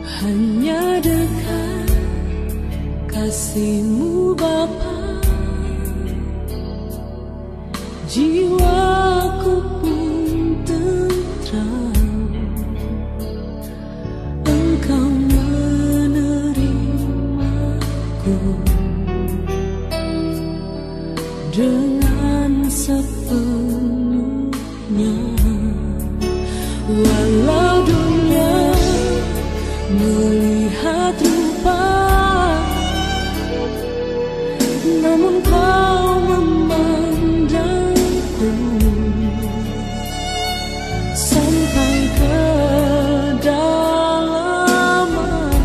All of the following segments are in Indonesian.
hanya dekat kasih-Mu Bapa, jiwaku pun tentram. Engkau menerimaku dengan sepenuhnya, walau dunia melihat rupa, namun Kau memandangku sampai ke dalaman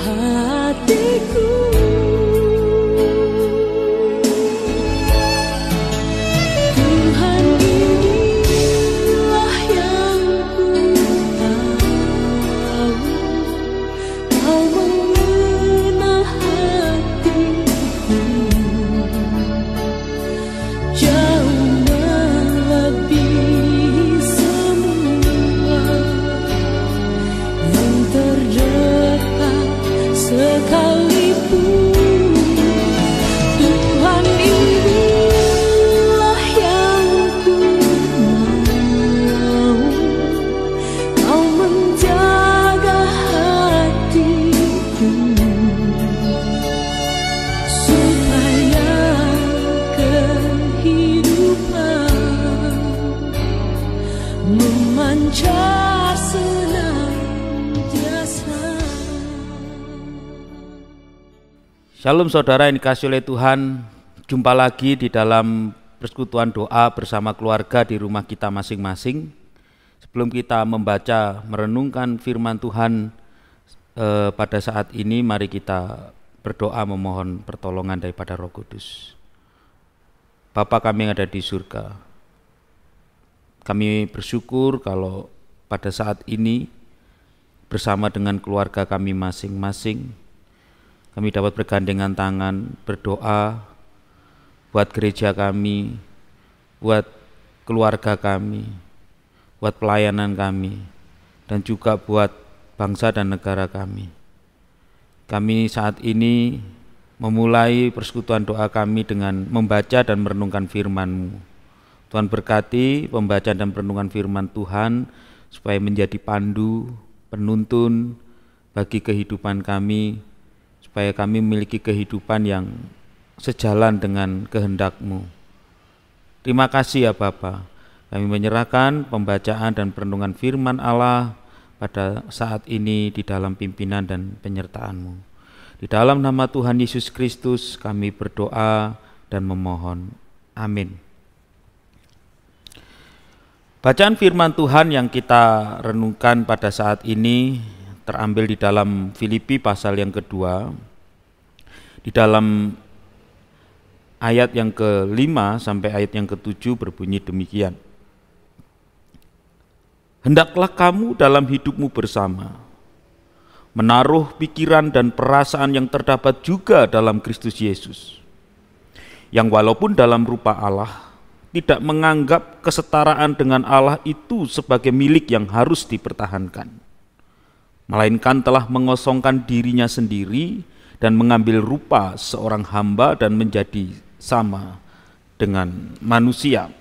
hatiku. Tuhan, inilah yang ku tahu, Kau mengenal hatiku jauh melebihi semua yang terdekat sekalipun. Tuhan, inilah yang ku mau, Kau menjaga hatiku supaya kehidupan memancar senantiasa. Shalom saudara yang dikasihi oleh Tuhan, jumpa lagi di dalam persekutuan doa bersama keluarga di rumah kita masing-masing. Sebelum kita membaca, merenungkan firman Tuhan pada saat ini, mari kita berdoa memohon pertolongan daripada Roh Kudus. Bapa kami yang ada di surga, kami bersyukur kalau pada saat ini bersama dengan keluarga kami masing-masing, kami dapat bergandengan tangan, berdoa buat gereja kami, buat keluarga kami, buat pelayanan kami, dan juga buat bangsa dan negara kami. Kami saat ini memulai persekutuan doa kami dengan membaca dan merenungkan firman-Mu. Tuhan berkati pembacaan dan perenungan firman Tuhan supaya menjadi pandu, penuntun bagi kehidupan kami, supaya kami memiliki kehidupan yang sejalan dengan kehendak-Mu. Terima kasih ya Bapa. Kami menyerahkan pembacaan dan perenungan firman Allah pada saat ini di dalam pimpinan dan penyertaan-Mu. Di dalam nama Tuhan Yesus Kristus kami berdoa dan memohon. Amin. Bacaan firman Tuhan yang kita renungkan pada saat ini terambil di dalam Filipi pasal yang kedua, di dalam ayat yang ke-5 sampai ayat yang ke-7 berbunyi demikian. Hendaklah kamu dalam hidupmu bersama menaruh pikiran dan perasaan yang terdapat juga dalam Kristus Yesus, yang walaupun dalam rupa Allah tidak menganggap kesetaraan dengan Allah itu sebagai milik yang harus dipertahankan, melainkan telah mengosongkan dirinya sendiri dan mengambil rupa seorang hamba dan menjadi sama dengan manusia.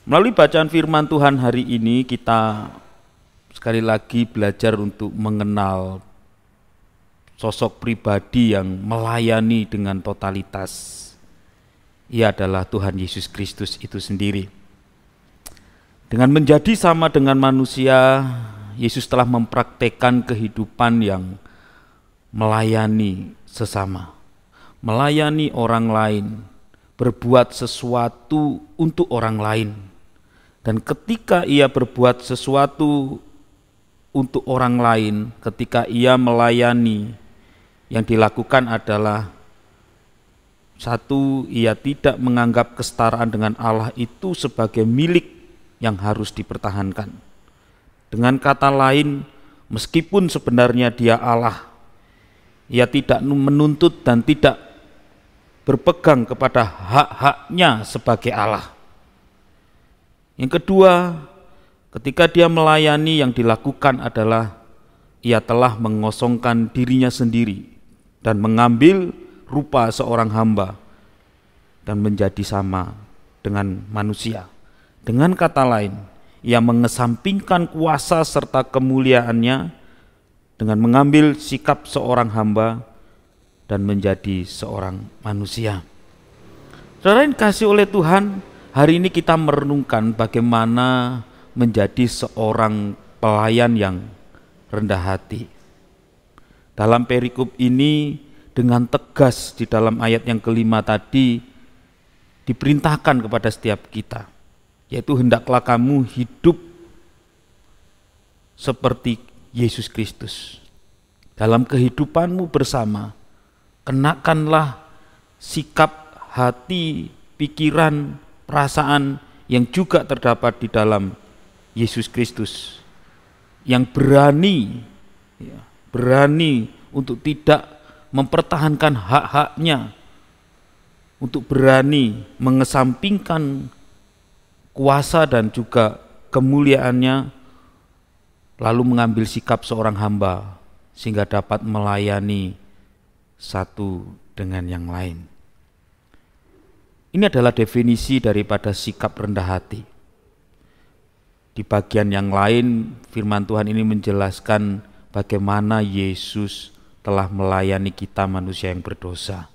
Melalui bacaan firman Tuhan hari ini kita sekali lagi belajar untuk mengenal sosok pribadi yang melayani dengan totalitas. Ia adalah Tuhan Yesus Kristus itu sendiri. Dengan menjadi sama dengan manusia, Yesus telah mempraktekkan kehidupan yang melayani sesama, melayani orang lain, berbuat sesuatu untuk orang lain. Dan ketika ia berbuat sesuatu untuk orang lain, ketika ia melayani, yang dilakukan adalah satu, ia tidak menganggap kesetaraan dengan Allah itu sebagai milik yang harus dipertahankan. Dengan kata lain, meskipun sebenarnya dia Allah, ia tidak menuntut dan tidak berpegang kepada hak-haknya sebagai Allah. Yang kedua, Ketika dia melayani, yang dilakukan adalah ia telah mengosongkan dirinya sendiri dan mengambil rupa seorang hamba dan menjadi sama dengan manusia. Dengan kata lain, ia mengesampingkan kuasa serta kemuliaannya dengan mengambil sikap seorang hamba dan menjadi seorang manusia. Saudara yang dikasihi oleh Tuhan, hari ini kita merenungkan bagaimana menjadi seorang pelayan yang rendah hati. Dalam perikop ini dengan tegas di dalam ayat yang kelima tadi diperintahkan kepada setiap kita, yaitu hendaklah kamu hidup seperti Yesus Kristus. Dalam kehidupanmu bersama, kenakanlah sikap hati, pikiran, perasaan yang juga terdapat di dalam Yesus Kristus, yang berani untuk tidak mempertahankan hak-haknya, untuk berani mengesampingkan kuasa dan juga kemuliaannya, lalu mengambil sikap seorang hamba sehingga dapat melayani satu dengan yang lain. Ini adalah definisi daripada sikap rendah hati. Di bagian yang lain, firman Tuhan ini menjelaskan bagaimana Yesus telah melayani kita manusia yang berdosa.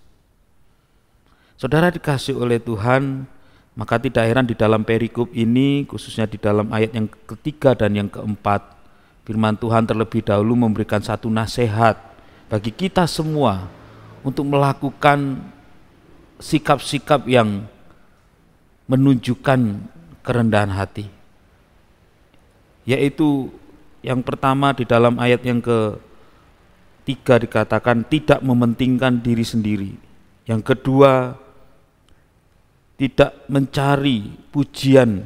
Saudara dikasihi oleh Tuhan, maka tidak heran di dalam perikop ini, khususnya di dalam ayat yang ketiga dan yang keempat, firman Tuhan terlebih dahulu memberikan satu nasihat bagi kita semua untuk melakukan sikap-sikap yang menunjukkan kerendahan hati. Yaitu yang pertama di dalam ayat yang ketiga dikatakan tidak mementingkan diri sendiri. Yang kedua, tidak mencari pujian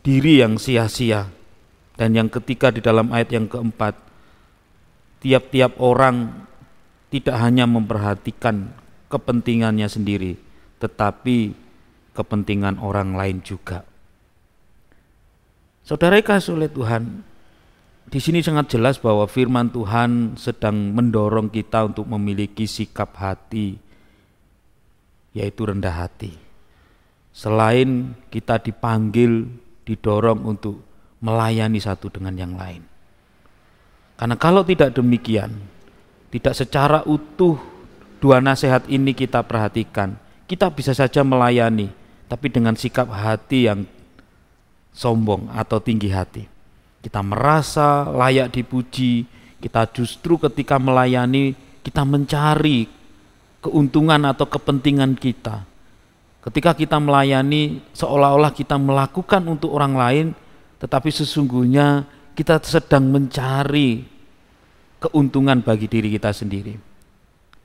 diri yang sia-sia. Dan yang ketiga di dalam ayat yang keempat, tiap-tiap orang tidak hanya memperhatikan kepentingannya sendiri, tetapi kepentingan orang lain juga. Saudara kasih oleh Tuhan, di sini sangat jelas bahwa firman Tuhan sedang mendorong kita untuk memiliki sikap hati, yaitu rendah hati. Selain kita dipanggil, didorong untuk melayani satu dengan yang lain. Karena kalau tidak demikian, tidak secara utuh dua nasihat ini kita perhatikan, kita bisa saja melayani, tapi dengan sikap hati yang sombong atau tinggi hati. Kita merasa layak dipuji, kita justru ketika melayani, kita mencari keuntungan atau kepentingan kita. Ketika kita melayani, seolah-olah kita melakukan untuk orang lain, tetapi sesungguhnya kita sedang mencari keuntungan bagi diri kita sendiri.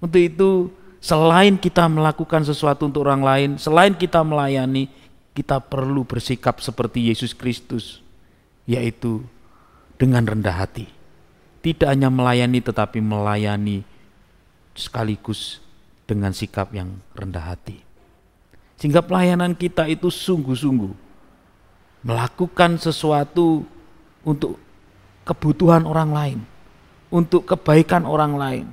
Untuk itu, selain kita melakukan sesuatu untuk orang lain, selain kita melayani, kita perlu bersikap seperti Yesus Kristus, yaitu dengan rendah hati. Tidak hanya melayani, tetapi melayani sekaligus dengan sikap yang rendah hati. Sehingga pelayanan kita itu sungguh-sungguh melakukan sesuatu untuk kebutuhan orang lain, untuk kebaikan orang lain.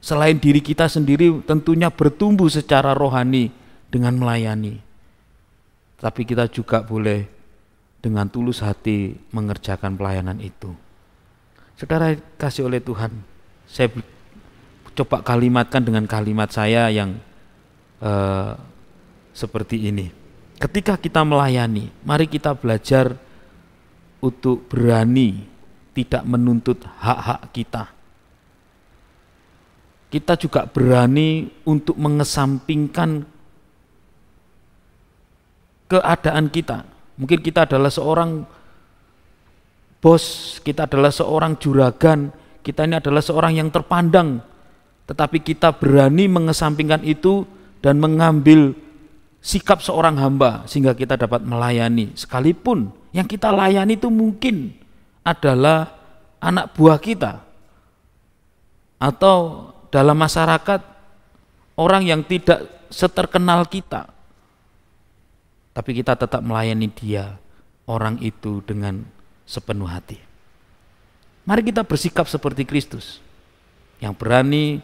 Selain diri kita sendiri tentunya bertumbuh secara rohani dengan melayani. Tapi kita juga boleh dengan tulus hati mengerjakan pelayanan itu. Saudara kasih oleh Tuhan, saya coba kalimatkan dengan kalimat saya yang seperti ini. Ketika kita melayani, mari kita belajar untuk berani tidak menuntut hak-hak kita. Kita juga berani untuk mengesampingkan keadaan kita. Mungkin kita adalah seorang bos, kita adalah seorang juragan, kita ini adalah seorang yang terpandang, tetapi kita berani mengesampingkan itu dan mengambil sikap seorang hamba sehingga kita dapat melayani. Sekalipun yang kita layani itu mungkin adalah anak buah kita atau dalam masyarakat orang yang tidak seterkenal kita, tapi kita tetap melayani dia, orang itu dengan sepenuh hati. Mari kita bersikap seperti Kristus, yang berani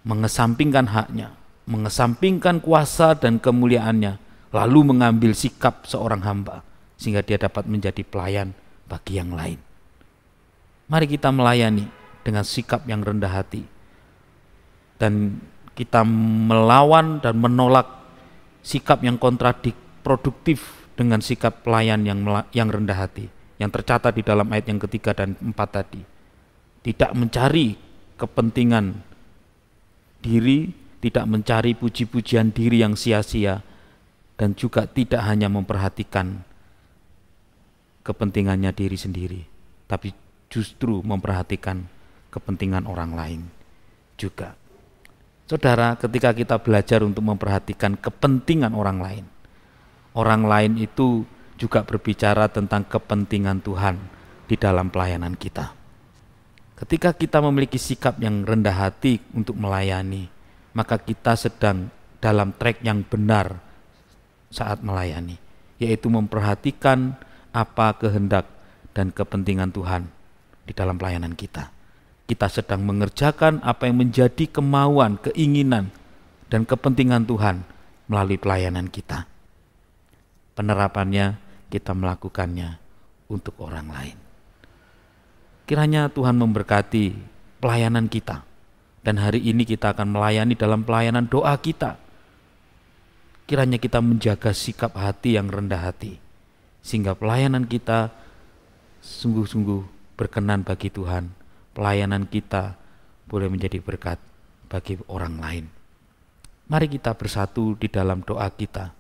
mengesampingkan haknya, mengesampingkan kuasa dan kemuliaannya, lalu mengambil sikap seorang hamba, sehingga dia dapat menjadi pelayan bagi yang lain. Mari kita melayani dengan sikap yang rendah hati, dan kita melawan dan menolak sikap yang kontraproduktif dengan sikap pelayan yang rendah hati, yang tercatat di dalam ayat yang ketiga dan 4 tadi. Tidak mencari kepentingan diri, tidak mencari puji-pujian diri yang sia-sia, dan juga tidak hanya memperhatikan kepentingannya diri sendiri, tapi justru memperhatikan kepentingan orang lain juga. Saudara, ketika kita belajar untuk memperhatikan kepentingan orang lain itu juga berbicara tentang kepentingan Tuhan di dalam pelayanan kita. Ketika kita memiliki sikap yang rendah hati untuk melayani, maka kita sedang dalam track yang benar saat melayani, yaitu memperhatikan apa kehendak dan kepentingan Tuhan di dalam pelayanan kita. Kita sedang mengerjakan apa yang menjadi kemauan, keinginan, dan kepentingan Tuhan melalui pelayanan kita. Penerapannya, kita melakukannya untuk orang lain. Kiranya Tuhan memberkati pelayanan kita, dan hari ini kita akan melayani dalam pelayanan doa kita. Kiranya kita menjaga sikap hati yang rendah hati, sehingga pelayanan kita sungguh-sungguh berkenan bagi Tuhan. Pelayanan kita boleh menjadi berkat bagi orang lain. Mari kita bersatu di dalam doa kita.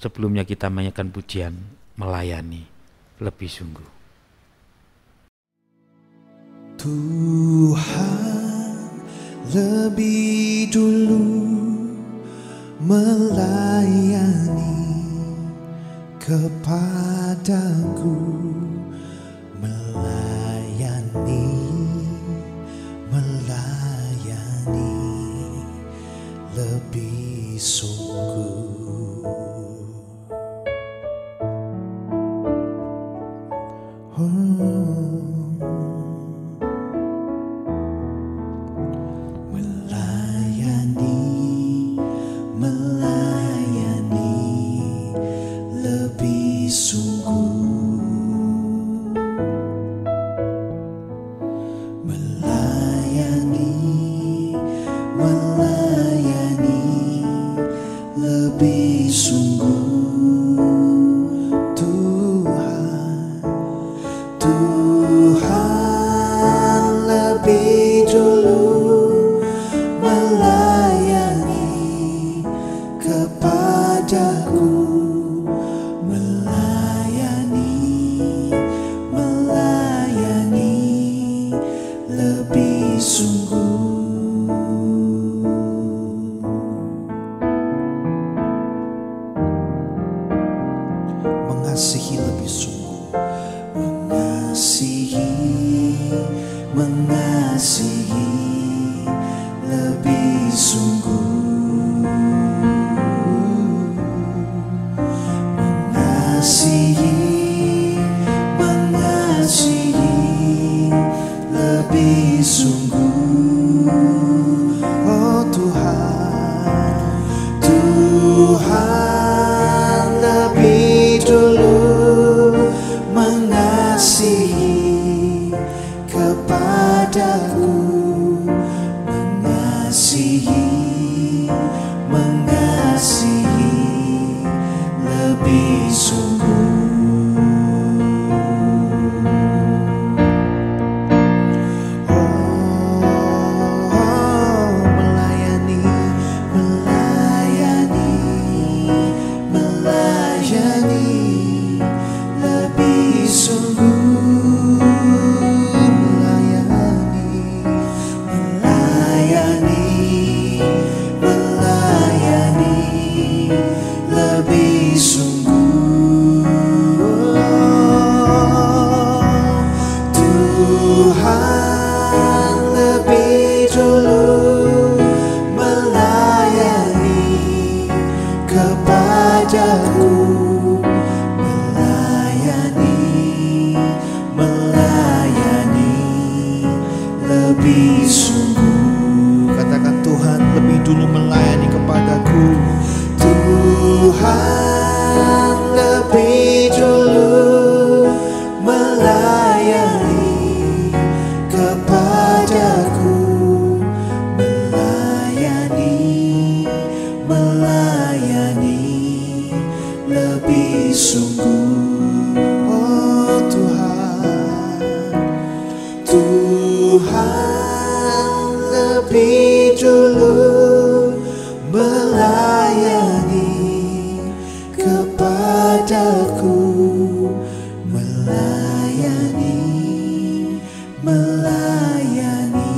Sebelumnya kita menyanyikan pujian melayani lebih sungguh. Tuhan lebih dulu melayani kepadaku, melayani lebih sungguh. Melayani lebih sungguh. Melayani lebih sungguh. Tuhan lebih dulu melayani kepadaku, melayani lebih sungguh. Mengasihi lebih sungguh, mengasihi lebih sungguh, mengasihi lebih sungguh. Oh Tuhan lebih dulu mengasihi kepadaku, mengasihi lebih sungguh. Kepadaku melayani lebih dulu melayani kepadaku, melayani, melayani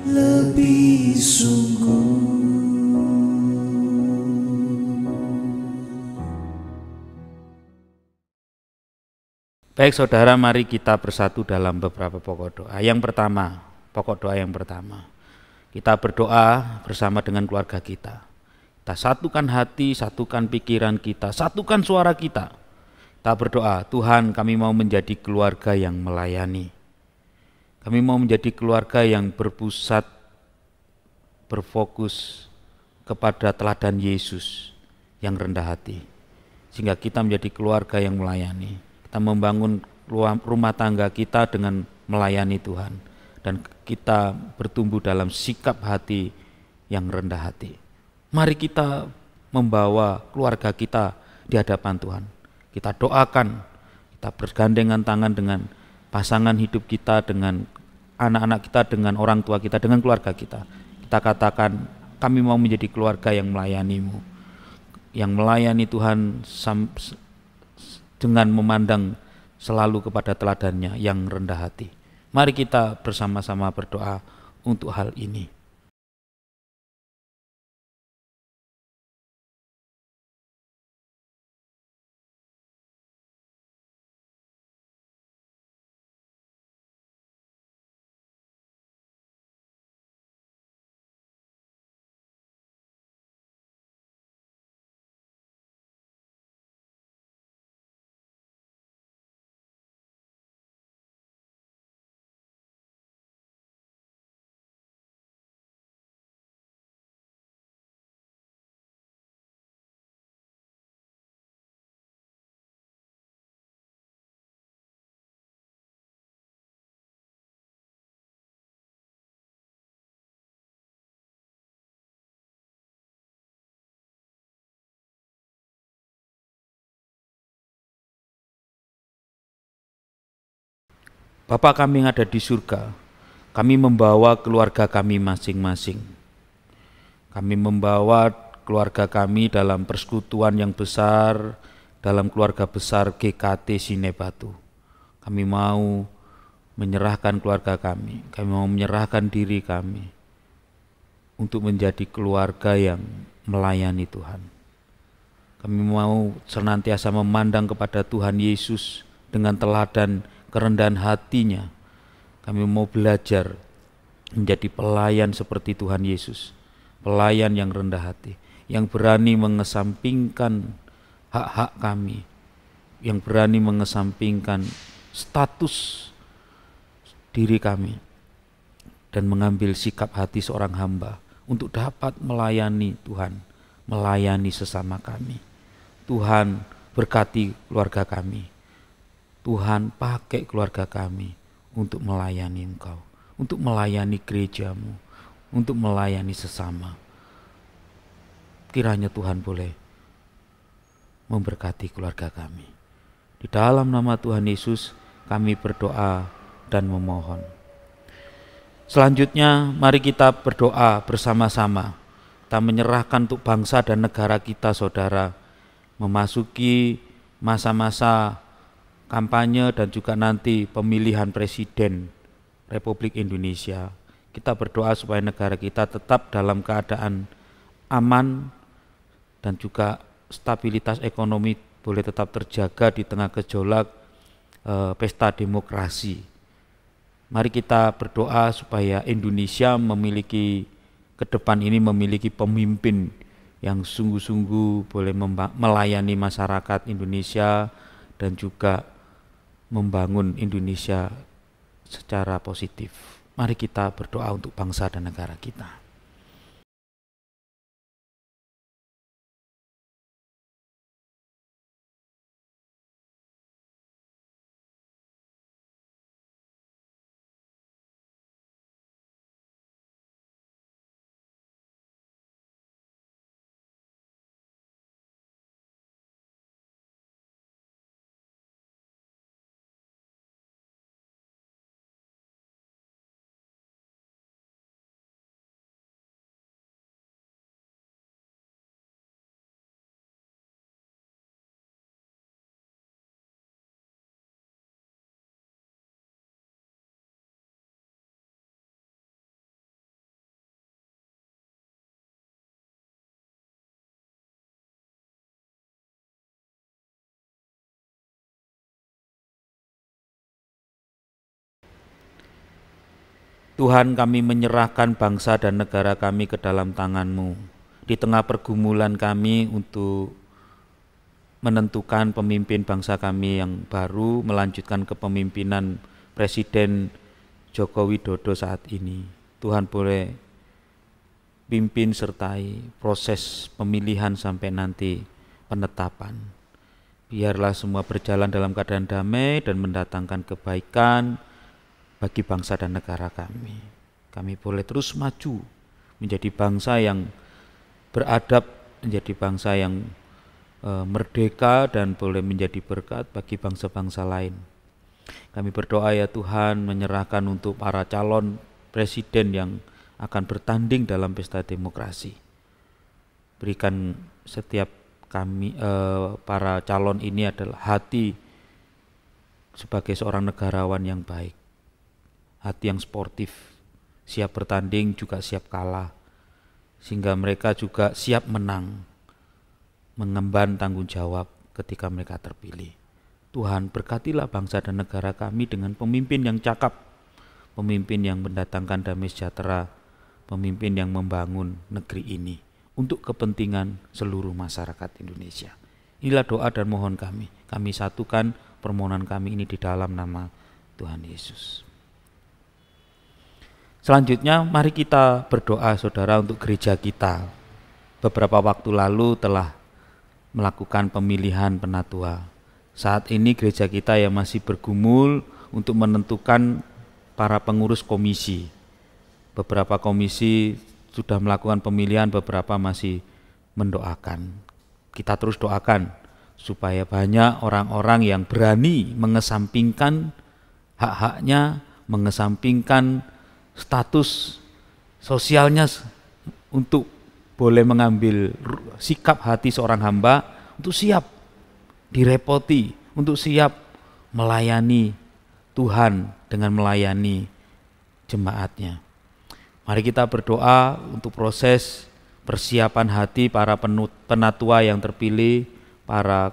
lebih sungguh. Baik saudara, mari kita bersatu dalam beberapa pokok doa. Yang pertama, pokok doa yang pertama, kita berdoa bersama dengan keluarga kita. Kita satukan hati, satukan pikiran kita, satukan suara kita. Kita berdoa, Tuhan, kami mau menjadi keluarga yang melayani. Kami mau menjadi keluarga yang berpusat, berfokus kepada teladan Yesus yang rendah hati. Sehingga kita menjadi keluarga yang melayani. Kita membangun rumah tangga kita dengan melayani Tuhan. Dan kita bertumbuh dalam sikap hati yang rendah hati. Mari kita membawa keluarga kita di hadapan Tuhan. Kita doakan, kita bergandengan tangan dengan pasangan hidup kita, dengan anak-anak kita, dengan orang tua kita, dengan keluarga kita. Kita katakan, kami mau menjadi keluarga yang melayanimu, yang melayani Tuhan dengan memandang selalu kepada teladannya yang rendah hati. Mari kita bersama-sama berdoa untuk hal ini. Bapa kami yang ada di surga, kami membawa keluarga kami masing-masing. Kami membawa keluarga kami dalam persekutuan yang besar, dalam keluarga besar GKT Sinebatu. Kami mau menyerahkan keluarga kami mau menyerahkan diri kami untuk menjadi keluarga yang melayani Tuhan. Kami mau senantiasa memandang kepada Tuhan Yesus dengan teladan kerendahan hatinya. Kami mau belajar menjadi pelayan seperti Tuhan Yesus, pelayan yang rendah hati, yang berani mengesampingkan hak-hak kami, yang berani mengesampingkan status diri kami, dan mengambil sikap hati seorang hamba untuk dapat melayani Tuhan, melayani sesama kami. Tuhan berkati keluarga kami. Tuhan pakai keluarga kami untuk melayani Engkau, untuk melayani gerejamu, untuk melayani sesama. Kiranya Tuhan boleh memberkati keluarga kami. Di dalam nama Tuhan Yesus kami berdoa dan memohon. Selanjutnya mari kita berdoa bersama-sama. Kita menyerahkan untuk bangsa dan negara kita, saudara, memasuki masa-masa kampanye dan juga nanti pemilihan presiden Republik Indonesia. Kita berdoa supaya negara kita tetap dalam keadaan aman dan juga stabilitas ekonomi boleh tetap terjaga di tengah gejolak pesta demokrasi. Mari kita berdoa supaya Indonesia memiliki ke depan ini memiliki pemimpin yang sungguh-sungguh boleh melayani masyarakat Indonesia dan juga membangun Indonesia secara positif. Mari kita berdoa untuk bangsa dan negara kita. Tuhan, kami menyerahkan bangsa dan negara kami ke dalam tangan-Mu. Di tengah pergumulan kami untuk menentukan pemimpin bangsa kami yang baru, melanjutkan kepemimpinan Presiden Joko Widodo saat ini. Tuhan boleh pimpin sertai proses pemilihan sampai nanti penetapan. Biarlah semua berjalan dalam keadaan damai dan mendatangkan kebaikan bagi bangsa dan negara kami. Kami boleh terus maju menjadi bangsa yang beradab, menjadi bangsa yang merdeka dan boleh menjadi berkat bagi bangsa-bangsa lain. Kami berdoa ya Tuhan, menyerahkan untuk para calon presiden yang akan bertanding dalam pesta demokrasi. Berikan setiap kami para calon ini adalah hati sebagai seorang negarawan yang baik, hati yang sportif, siap bertanding juga siap kalah, sehingga mereka juga siap menang, mengemban tanggung jawab ketika mereka terpilih. Tuhan, berkatilah bangsa dan negara kami dengan pemimpin yang cakap, pemimpin yang mendatangkan damai sejahtera, pemimpin yang membangun negeri ini untuk kepentingan seluruh masyarakat Indonesia. Inilah doa dan mohon kami. Kami satukan permohonan kami ini di dalam nama Tuhan Yesus. Selanjutnya mari kita berdoa saudara untuk gereja kita. Beberapa waktu lalu telah melakukan pemilihan penatua. Saat ini gereja kita yang masih bergumul untuk menentukan para pengurus komisi. Beberapa komisi sudah melakukan pemilihan, beberapa masih mendoakan. Kita terus doakan supaya banyak orang-orang yang berani mengesampingkan hak-haknya, mengesampingkan status sosialnya untuk boleh mengambil sikap hati seorang hamba untuk siap direpoti, untuk siap melayani Tuhan dengan melayani jemaatnya. Mari kita berdoa untuk proses persiapan hati para penatua yang terpilih, para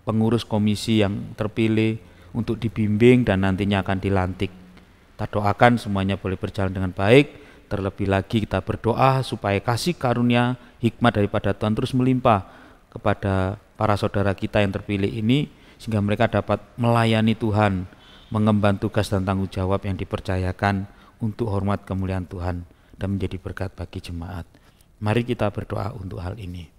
pengurus komisi yang terpilih untuk dibimbing dan nantinya akan dilantik. Kita doakan semuanya boleh berjalan dengan baik. Terlebih lagi kita berdoa supaya kasih karunia hikmat daripada Tuhan terus melimpah kepada para saudara kita yang terpilih ini, sehingga mereka dapat melayani Tuhan, mengemban tugas dan tanggung jawab yang dipercayakan untuk hormat kemuliaan Tuhan dan menjadi berkat bagi jemaat. Mari kita berdoa untuk hal ini.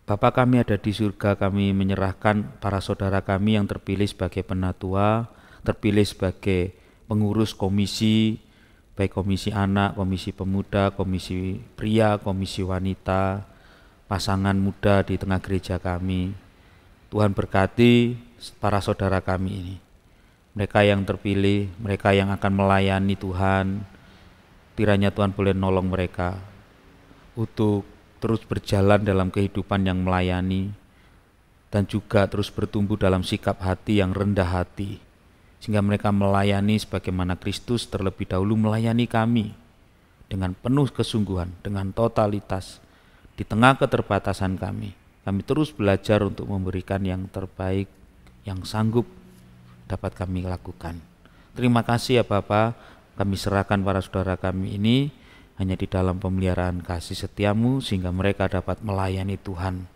Bapa kami ada di surga, kami menyerahkan para saudara kami yang terpilih sebagai penatua, terpilih sebagai pengurus komisi, baik komisi anak, komisi pemuda, komisi pria, komisi wanita, pasangan muda di tengah gereja kami. Tuhan berkati para saudara kami ini. Mereka yang terpilih, mereka yang akan melayani Tuhan, kiranya Tuhan boleh nolong mereka untuk terus berjalan dalam kehidupan yang melayani dan juga terus bertumbuh dalam sikap hati yang rendah hati, sehingga mereka melayani sebagaimana Kristus terlebih dahulu melayani kami dengan penuh kesungguhan, dengan totalitas. Di tengah keterbatasan kami terus belajar untuk memberikan yang terbaik yang sanggup dapat kami lakukan. Terima kasih ya Bapa, kami serahkan para saudara kami ini hanya di dalam pemeliharaan kasih setiamu, sehingga mereka dapat melayani Tuhan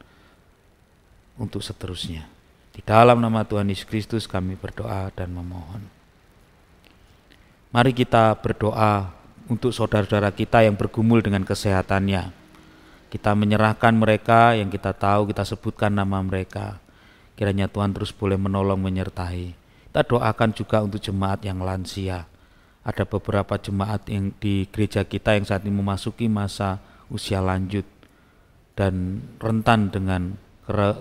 untuk seterusnya. Di dalam nama Tuhan Yesus Kristus kami berdoa dan memohon. Mari kita berdoa untuk saudara-saudara kita yang bergumul dengan kesehatannya. Kita menyerahkan mereka yang kita tahu, kita sebutkan nama mereka. Kiranya Tuhan terus boleh menolong, menyertai. Kita doakan juga untuk jemaat yang lansia. Ada beberapa jemaat yang di gereja kita yang saat ini memasuki masa usia lanjut dan rentan dengan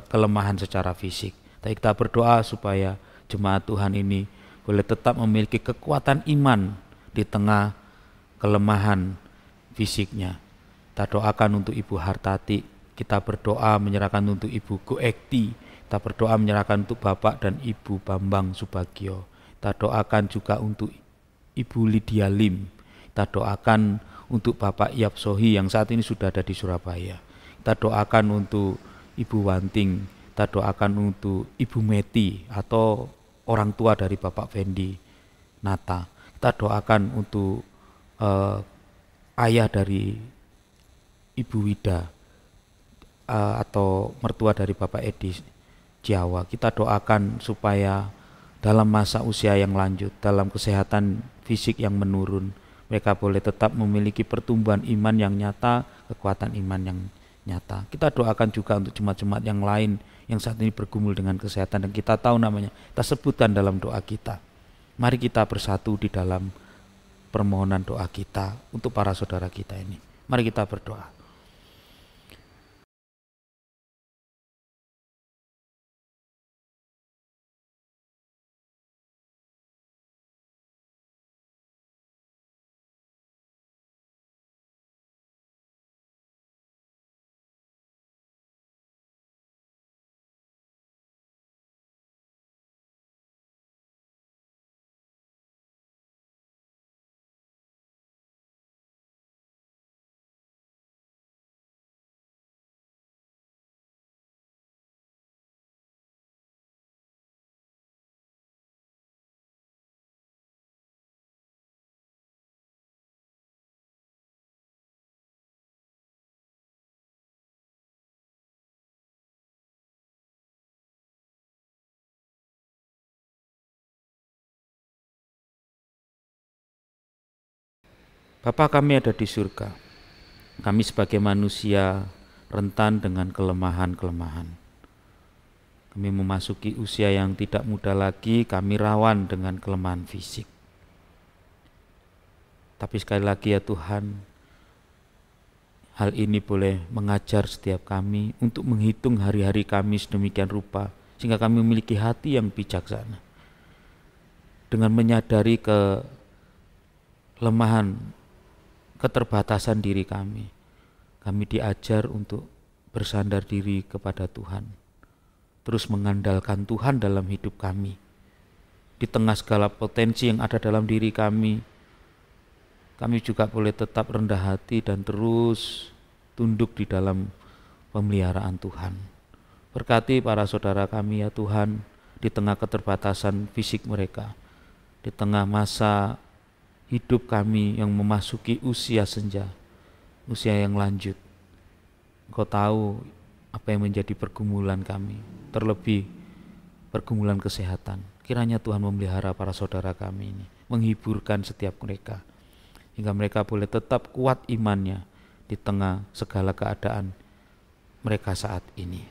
kelemahan secara fisik. Tapi kita berdoa supaya jemaat Tuhan ini boleh tetap memiliki kekuatan iman di tengah kelemahan fisiknya. Kita doakan untuk Ibu Hartati, kita berdoa menyerahkan untuk Ibu Goekti, kita berdoa menyerahkan untuk Bapak dan Ibu Bambang Subagio. Kita doakan juga untuk Ibu Lydia Lim, kita doakan untuk Bapak Yap Sohi yang saat ini sudah ada di Surabaya. Kita doakan untuk Ibu Wanting, kita doakan untuk Ibu Meti atau orang tua dari Bapak Fendi Nata. Kita doakan untuk ayah dari Ibu Wida atau mertua dari Bapak Edi Jawa. Kita doakan supaya dalam masa usia yang lanjut, dalam kesehatan fisik yang menurun, mereka boleh tetap memiliki pertumbuhan iman yang nyata, kekuatan iman yang nyata. Kita doakan juga untuk jemaat-jemaat yang lain yang saat ini bergumul dengan kesehatan dan kita tahu namanya, kita sebutkan dalam doa kita. Mari kita bersatu di dalam permohonan doa kita untuk para saudara kita ini. Mari kita berdoa. Bapa kami ada di surga, kami sebagai manusia rentan dengan kelemahan-kelemahan. Kami memasuki usia yang tidak muda lagi, kami rawan dengan kelemahan fisik. Tapi sekali lagi ya Tuhan, hal ini boleh mengajar setiap kami untuk menghitung hari-hari kami sedemikian rupa, sehingga kami memiliki hati yang bijaksana. Dengan menyadari kelemahan, keterbatasan diri kami diajar untuk bersandar diri kepada Tuhan, terus mengandalkan Tuhan dalam hidup kami. Di tengah segala potensi yang ada dalam diri kami juga boleh tetap rendah hati dan terus tunduk di dalam pemeliharaan Tuhan. Berkati para saudara kami ya Tuhan, di tengah keterbatasan fisik mereka, di tengah masa hidup kami yang memasuki usia senja, usia yang lanjut. Engkau tahu apa yang menjadi pergumulan kami, terlebih pergumulan kesehatan. Kiranya Tuhan memelihara para saudara kami ini, menghiburkan setiap mereka, hingga mereka boleh tetap kuat imannya di tengah segala keadaan mereka saat ini.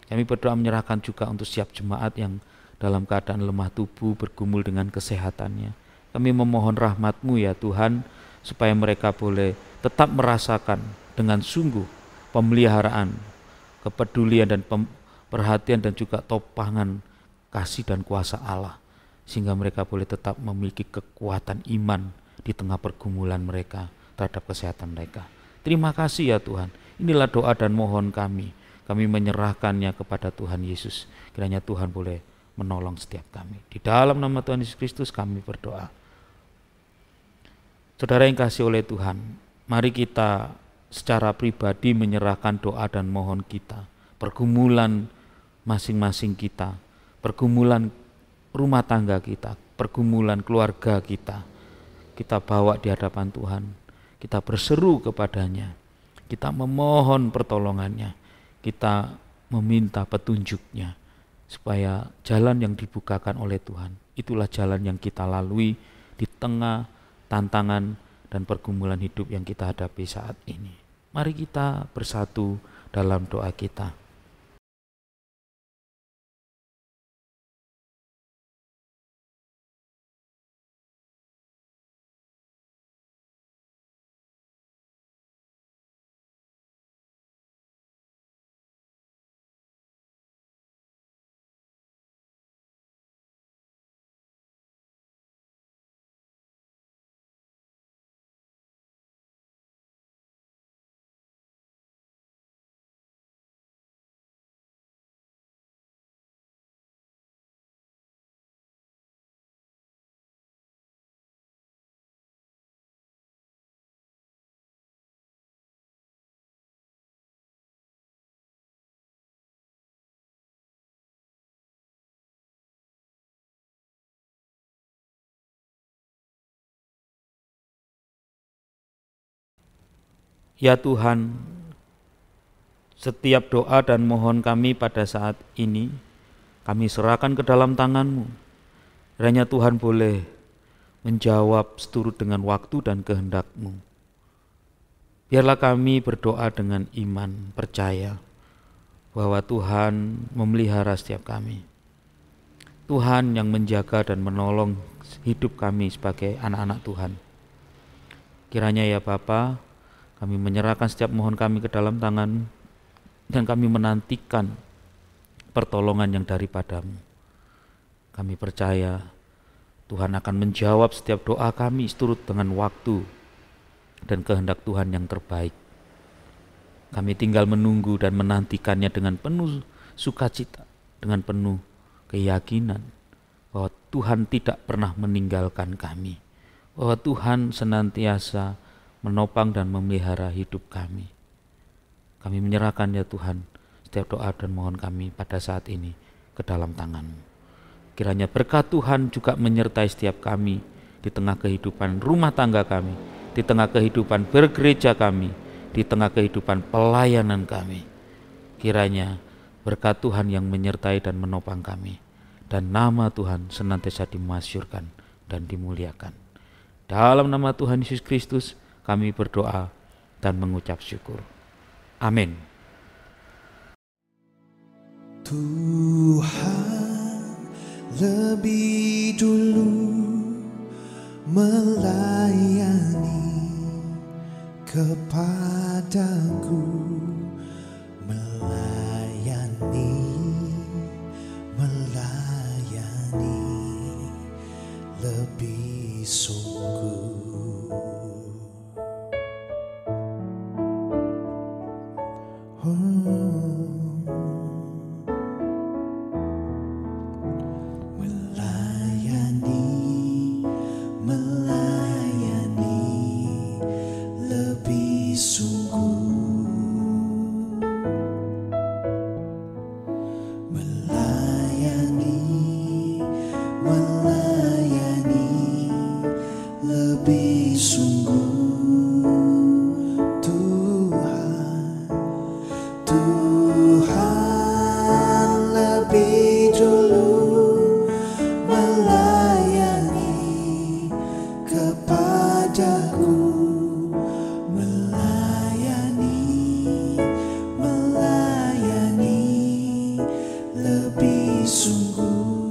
Kami berdoa menyerahkan juga untuk setiap jemaat yang dalam keadaan lemah tubuh, bergumul dengan kesehatannya. Kami memohon rahmat-Mu ya Tuhan, supaya mereka boleh tetap merasakan dengan sungguh pemeliharaan, kepedulian dan perhatian dan juga topangan kasih dan kuasa Allah, sehingga mereka boleh tetap memiliki kekuatan iman di tengah pergumulan mereka terhadap kesehatan mereka. Terima kasih ya Tuhan. Inilah doa dan mohon kami. Kami menyerahkannya kepada Tuhan Yesus. Kiranya Tuhan boleh menolong setiap kami. Di dalam nama Tuhan Yesus Kristus kami berdoa. Saudara yang kasih oleh Tuhan, mari kita secara pribadi menyerahkan doa dan mohon kita, pergumulan masing-masing kita, pergumulan rumah tangga kita, pergumulan keluarga kita bawa di hadapan Tuhan. Kita berseru kepadanya, kita memohon pertolongannya, kita meminta petunjuknya, supaya jalan yang dibukakan oleh Tuhan, itulah jalan yang kita lalui di tengah tantangan dan pergumulan hidup yang kita hadapi saat ini. Mari kita bersatu dalam doa kita. Ya Tuhan, setiap doa dan mohon kami pada saat ini, kami serahkan ke dalam tangan-Mu. Kiranya Tuhan boleh menjawab seturut dengan waktu dan kehendak-Mu. Biarlah kami berdoa dengan iman, percaya bahwa Tuhan memelihara setiap kami. Tuhan yang menjaga dan menolong hidup kami sebagai anak-anak Tuhan. Kiranya ya Bapa, kami menyerahkan setiap mohon kami ke dalam tangan dan kami menantikan pertolongan yang daripada-Mu. Kami percaya Tuhan akan menjawab setiap doa kami seturut dengan waktu dan kehendak Tuhan yang terbaik. Kami tinggal menunggu dan menantikannya dengan penuh sukacita, dengan penuh keyakinan bahwa Tuhan tidak pernah meninggalkan kami, bahwa Tuhan senantiasa menopang dan memelihara hidup kami. Kami menyerahkan ya Tuhan setiap doa dan mohon kami pada saat ini ke dalam tangan-Mu. Kiranya berkat Tuhan juga menyertai setiap kami di tengah kehidupan rumah tangga kami, di tengah kehidupan bergereja kami, di tengah kehidupan pelayanan kami. Kiranya berkat Tuhan yang menyertai dan menopang kami, dan nama Tuhan senantiasa dimasyurkan dan dimuliakan. Dalam nama Tuhan Yesus Kristus kami berdoa dan mengucap syukur. Amin. Tuhan lebih dulu melayani kepadaku, melayani lebih sungguh. Melayani lebih sungguh, melayani lebih sungguh. Tuhan lebih dulu melayani kepadaku, melayani lebih sungguh.